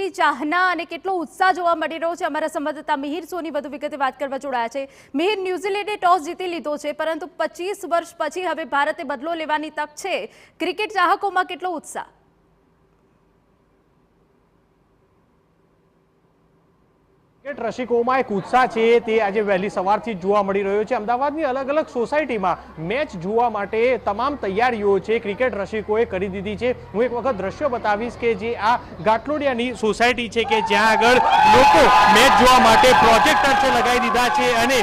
કેટલી ચાહના અને કેટલો ઉત્સાહ જોવા મળી રહ્યો છે। અમારા સંવાદદાતા મિહિર સોની વધુ વિગતે વાત કરવા જોડાયા છે। મિહિર, ન્યૂઝીલેન્ડે ટોસ જીતી લીધો છે, પરંતુ 25 વર્ષ પછી હવે ભારતે બદલો લેવાની તક છે। ક્રિકેટ ચાહકોમાં કેટલો ઉત્સાહ? ક્રિકેટ રસિકોમાં એક ઉત્સાહ છે તે આજે વહેલી સવારથી જોવા મળી રહ્યો છે। અમદાવાદની અલગ અલગ સોસાયટીમાં મેચ જોવા માટે તમામ તૈયારીઓ છે ક્રિકેટ રસિકોએ કરી દીધી છે। હું એક વખત દ્રશ્યો બતાવીશ કે જે આ ગાટલોડિયાની સોસાયટી છે કે જ્યાં આગળ લોકો મેચ જોવા માટે પ્રોજેક્ટર છે લગાવી દીધા છે અને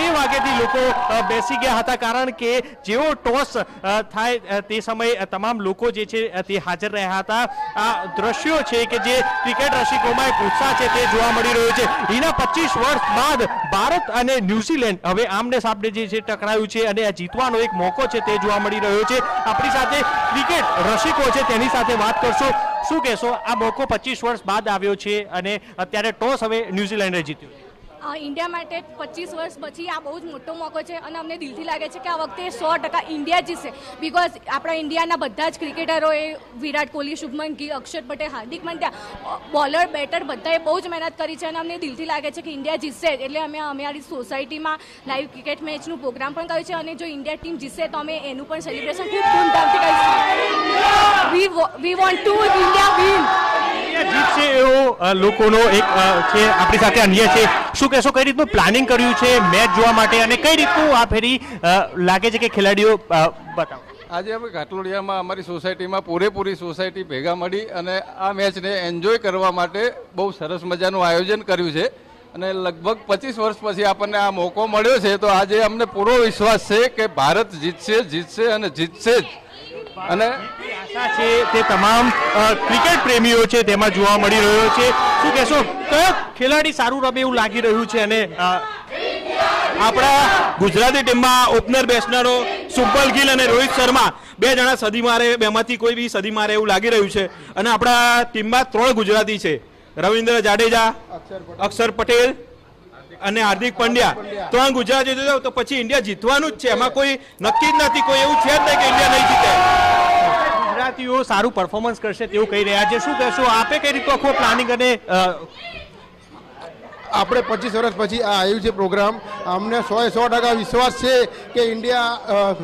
2 વાગ્યાથી લોકો બેસી ગયા હતા, કારણ કે જેવો ટોસ થાય તે સમયે તમામ લોકો જે છે તે હાજર રહ્યા હતા। આ દ્રશ્યો છે કે જે ક્રિકેટ રસિકોમાં એક ઉત્સાહ છે તે જોવા મળી રહ્યો છે। એના 25 વર્ષ બાદ ભારત અને ન્યુઝીલેન્ડ હવે આમને સામને જે છે ટકરાયું છે અને આ જીતવાનો એક મોકો છે તે જોવા મળી રહ્યો છે। આપણી સાથે ક્રિકેટ રસિકો છે તેની સાથે વાત કરશો। શું કહેશો, આ મોકો 25 વર્ષ બાદ આવ્યો છે અને અત્યારે ટોસ હવે ન્યુઝીલેન્ડે જીત્યો છે? ઇન્ડિયા માટે 25 વર્ષ પછી આ બહુ જ મોટો મોકો છે અને અમને દિલથી લાગે છે કે આ વખતે 100% ઇન્ડિયા જીતશે। બિકોઝ આપણા ઇન્ડિયાના બધા જ ક્રિકેટરોએ વિરાટ કોહલી, શુભમન ગિલ, અક્ષર પટેલ, હાર્દિક પંડ્યા, બોલર, બેટર બધાએ બહુ જ મહેનત કરી છે અને અમને દિલથી લાગે છે કે ઇન્ડિયા જીતશે। એટલે અમે અમારી સોસાયટીમાં લાઈવ ક્રિકેટ મેચનું પ્રોગ્રામ પણ કર્યું છે અને જો ઇન્ડિયા ટીમ જીતશે તો અમે એનું પણ સેલિબ્રેશન ખૂબ ધૂમધામથી કરીશું। We want to India win. જીતશે એવો લોકોનો એક છે આપણી સાથે અન્ય છે। શું કહેશો, કઈ રીતનું પ્લાનિંગ કર્યું છે મેચ જોવા માટે અને કઈ રીતનું આ ફેરી લાગે છે કે ખેલાડીઓ બતાવો? આજે અમે ઘાટલોડિયામાં અમારી સોસાયટીમાં પૂરેપૂરી સોસાયટી ભેગા મળી અને આ મેચને એન્જોય કરવા માટે બહુ સરસ મજાનું આયોજન કર્યું છે અને લગભગ 25 વર્ષ પછી આપણને આ મોકો મળ્યો છે, તો આજે અમને પૂરો વિશ્વાસ છે કે ભારત જીતશે અને જીતશે જ। અને આશા છે તે તમામ ક્રિકેટ પ્રેમીઓ છે તેમાં જોવા મળી રહ્યો છે। શું કહેશો, કયો ખેલાડી સારું રમે એવું લાગી રહ્યું છે? અને આપણા ગુજરાતી ટીમમાં ઓપનર બેસનારો શુભમન ગિલ અને રોહિત શર્મા 2 જણા સદી મારે, બેમાંથી કોઈ બી સદી મારે એવું લાગી રહ્યું છે। અને આપણા ટીમમાં 3 ગુજરાતી છે, રવિન્દ્ર જાડેજા, અક્ષર પટેલ અને હાર્દિક પંડ્યા, 3 ગુજરાતી છે, તો પછી ઇન્ડિયા જીતવાનું જ છે। એમાં કોઈ નક્કી જ નથી, કોઈ એવું છે જ નહીં કે ઇન્ડિયા નહીં જીતે। ગુજરાતીઓ સારું પરફોર્મન્સ કરશે તેવું કહી રહ્યા છે। શું કહેશો, આપે કઈ રીતે આખો પ્લાનિંગ અને આપણે 25 વર્ષ પછી આ આવ્યું છે પ્રોગ્રામ, અમને 100% વિશ્વાસ છે કે ઇન્ડિયા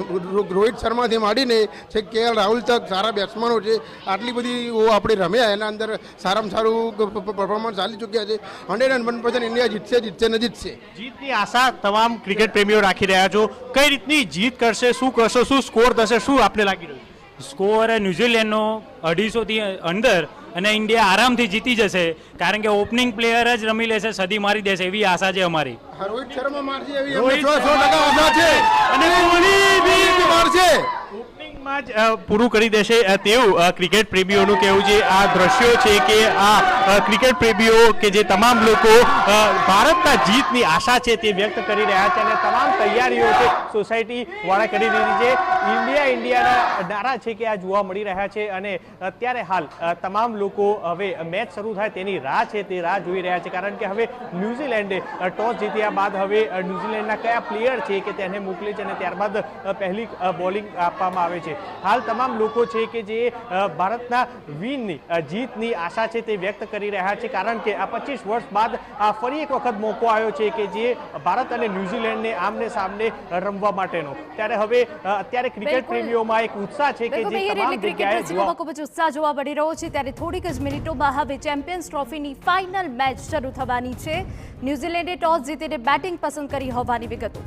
રોહિત શર્માથી માંડીને છે KL રાહુલ તક સારા બેટ્સમેનો છે। આટલી બધી આપણે રમ્યા, એના અંદર સારામાં સારું પરફોર્મન્સ ચાલી ચૂક્યા છે। 101% ઇન્ડિયા જીતશે ને જીતશે। જીતની આશા તમામ ક્રિકેટ પ્રેમીઓ રાખી રહ્યા છો। કઈ રીતની જીત કરશે, શું કરશો, શું સ્કોર થશે, શું આપને લાગી રહ્યું? સ્કોર ન્યુઝીલેન્ડનો 250થી અંદર અને ઇન્ડિયા આરામથી જીતી જશે, કારણ કે ઓપનિંગ પ્લેયર જ રમી લેશે, સદી મારી દેશે એવી આશા છે અમારી। રોહિત શર્મા મારશે એવી 100% આશા છે અને કોહલી બી મારશે, ઓપનિંગમાં જ પૂરું કરી દેશે તેવું ક્રિકેટ પ્રેમીઓનું કહેવું છે। આ દ્રશ્યો છે કે આ ક્રિકેટ પ્રેમીઓ કે જે તમામ લોકો ભારતના જીતની આશા છે તે વ્યક્ત કરી રહ્યા છે અને તમામ તૈયારીઓ છે સોસાયટી વાળા કરી દીધી છે। ઇન્ડિયાના નારા છે કે આ જોવા મળી રહ્યા છે અને અત્યારે હાલ તમામ લોકો હવે મેચ શરૂ થાય તેની રાહ છે તે રાહ જોઈ રહ્યા છે, કારણ કે હવે ન્યુઝીલેન્ડે ટોસ જીત્યા બાદ હવે ન્યુઝીલેન્ડના કયા પ્લેયર છે કે તેને મોકલે છે અને ત્યારબાદ પહેલી બોલિંગ આપવામાં આવે છે। હાલ તમામ લોકો છે કે જે ભારતના વિનની જીતની આશા છે તે વ્યક્ત કરી રહ્યા છે, કારણ કે આ 25 વર્ષ બાદ ફરી એક વખત મોકો આવ્યો છે કે જે ભારત અને ન્યુઝીલેન્ડને આમને સામને રમવા માટેનો। ત્યારે હવે અત્યારે ક્રિકેટ પ્રેમીઓમાં એક ઉત્સાહ છે કે જે તમામ જગ્યાએ ખૂબ જ ઉત્સાહ જોવા મળી રહ્યો છે। ત્યારે થોડીક જ મિનિટોમાં હવે ચેમ્પિયન્સ ટ્રોફીની ફાઇનલ મેચ શરૂ થવાની છે। ન્યુઝીલેન્ડે ટોસ જીતીને બેટિંગ પસંદ કરી હોવાની વિગતો।